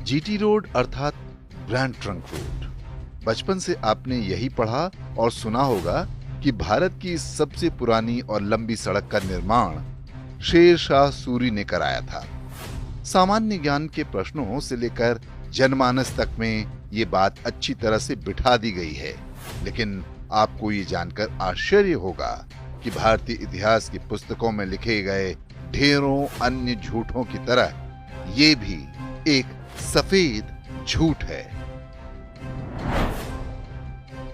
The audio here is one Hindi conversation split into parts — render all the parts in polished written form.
जीटी रोड अर्थात ग्रैंड ट्रंक रोड। बचपन से आपने यही पढ़ा और सुना होगा कि भारत की सबसे पुरानी और लंबी सड़क का निर्माण शेर शाह सूरी ने कराया था। सामान्य ज्ञान के प्रश्नों से लेकर जनमानस तक में ये बात अच्छी तरह से बिठा दी गई है, लेकिन आपको ये जानकर आश्चर्य होगा कि भारतीय इतिहास की पुस्तकों में लिखे गए ढेरों अन्य झूठों की तरह ये भी एक सफेद झूठ है।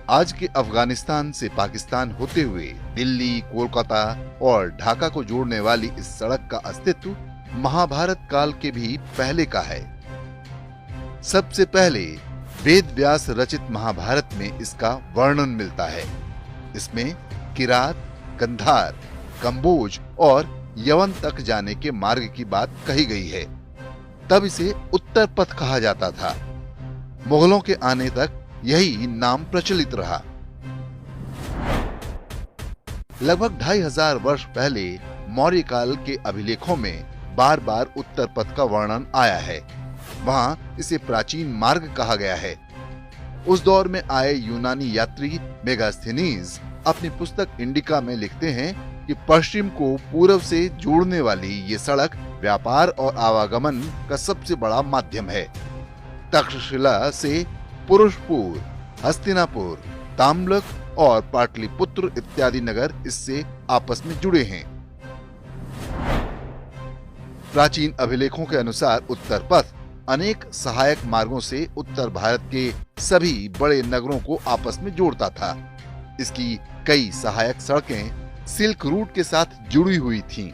आज के अफगानिस्तान से पाकिस्तान होते हुए दिल्ली, कोलकाता और ढाका को जोड़ने वाली इस सड़क का अस्तित्व महाभारत काल के भी पहले का है। सबसे पहले वेद व्यास रचित महाभारत में इसका वर्णन मिलता है। इसमें किरात, गंधार, कंबोज और यवन तक जाने के मार्ग की बात कही गई है। तब इसे उत्तर पथ कहा जाता था। मुगलों के आने तक यही नाम प्रचलित रहा। लगभग 2500 वर्ष पहले मौर्य काल के अभिलेखों में बार बार उत्तर पथ का वर्णन आया है। वहां इसे प्राचीन मार्ग कहा गया है। उस दौर में आए यूनानी यात्री मेगास्थनीज अपनी पुस्तक इंडिका में लिखते हैं कि पश्चिम को पूर्व से जोड़ने वाली ये सड़क व्यापार और आवागमन का सबसे बड़ा माध्यम है। तक्षशिला से पुरुषपुर, हस्तिनापुर, ताम्लक और पाटलिपुत्र इत्यादि नगर इससे आपस में जुड़े हैं। प्राचीन अभिलेखों के अनुसार उत्तर पथ अनेक सहायक मार्गों से उत्तर भारत के सभी बड़े नगरों को आपस में जोड़ता था। इसकी कई सहायक सड़कें सिल्क रूट के साथ जुड़ी हुई थीं,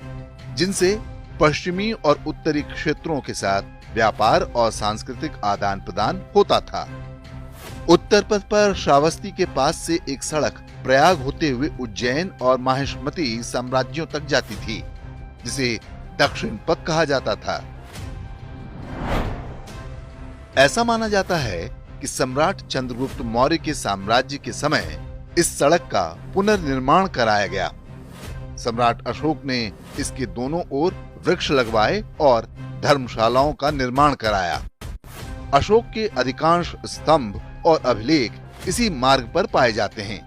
जिनसे पश्चिमी और उत्तरी क्षेत्रों के साथ व्यापार और सांस्कृतिक आदान प्रदान होता था। उत्तर पथ पर श्रावस्ती के पास से एक सड़क प्रयाग होते हुए उज्जैन और माहिष्मती साम्राज्यों तक जाती थी, जिसे दक्षिण पथ कहा जाता था। ऐसा माना जाता है कि सम्राट चंद्रगुप्त मौर्य के साम्राज्य के समय इस सड़क का पुनर्निर्माण कराया गया। सम्राट अशोक ने इसके दोनों ओर वृक्ष लगवाए और धर्मशालाओं का निर्माण कराया। अशोक के अधिकांश स्तंभ और अभिलेख इसी मार्ग पर पाए जाते हैं।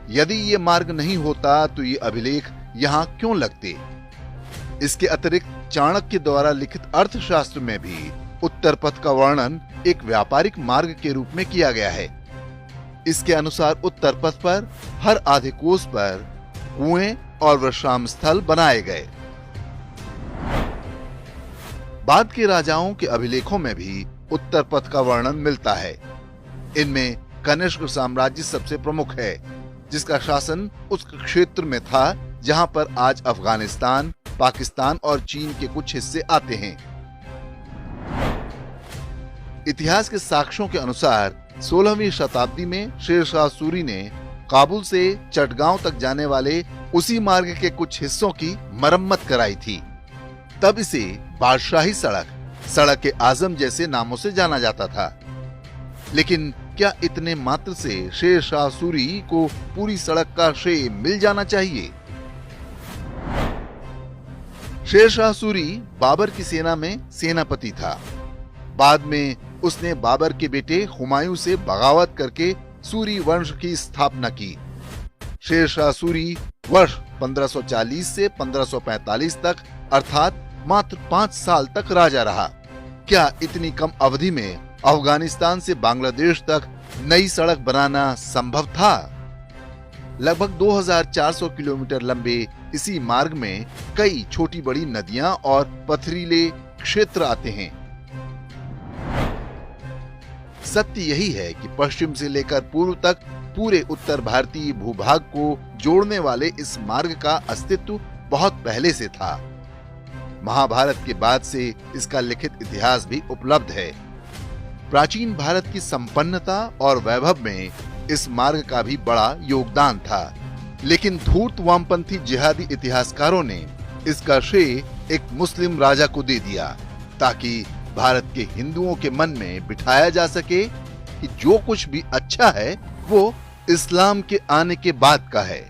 यदि ये मार्ग नहीं होता तो ये अभिलेख यहाँ क्यों लगते? इसके अतिरिक्त चाणक्य द्वारा लिखित अर्थशास्त्र में भी उत्तर पथ का वर्णन एक व्यापारिक मार्ग के रूप में किया गया है। इसके अनुसार उत्तर पथ पर हर आधे कोस पर कुएं और विश्राम स्थल बनाए गए। बाद के राजाओं के अभिलेखों में भी उत्तर पथ का वर्णन मिलता है। इनमें कनिष्क साम्राज्य सबसे प्रमुख है, जिसका शासन उस क्षेत्र में था जहां पर आज अफगानिस्तान, पाकिस्तान और चीन के कुछ हिस्से आते हैं। इतिहास के साक्ष्यों के अनुसार 16वीं शताब्दी में शेर शाह सूरी ने काबुल से चटगांव तक जाने वाले उसी मार्ग के कुछ हिस्सों की मरम्मत कराई थी। तब इसे बादशाही सड़क, सड़क के आजम जैसे नामों से जाना जाता था। लेकिन क्या इतने मात्र से शेर शाह सूरी को पूरी सड़क का श्रेय मिल जाना चाहिए? शेर शाह सूरी बाबर की सेना में सेनापति था। बाद में उसने बाबर के बेटे हुमायूं से बगावत करके सूरी वंश की स्थापना की। शेर शाह सूरी वर्ष 1540 से 1545 तक अर्थात मात्र 5 साल तक राजा रहा। क्या इतनी कम अवधि में अफगानिस्तान से बांग्लादेश तक नई सड़क बनाना संभव था? लगभग 2400 किलोमीटर लंबे इसी मार्ग में कई छोटी बड़ी नदियां और पथरीले क्षेत्र आते हैं। सत्य यही है कि पश्चिम से लेकर पूर्व तक पूरे उत्तर भारतीय भूभाग को जोड़ने वाले इस मार्ग का अस्तित्व बहुत पहले से था। महाभारत के बाद से इसका लिखित इतिहास भी उपलब्ध है। प्राचीन भारत की संपन्नता और वैभव में इस मार्ग का भी बड़ा योगदान था, लेकिन धूर्त वामपंथी जिहादी इतिहासकारों ने इसका श्रेय एक मुस्लिम राजा को दे दिया, ताकि भारत के हिंदुओं के मन में बिठाया जा सके कि जो कुछ भी अच्छा है वो इस्लाम के आने के बाद का है।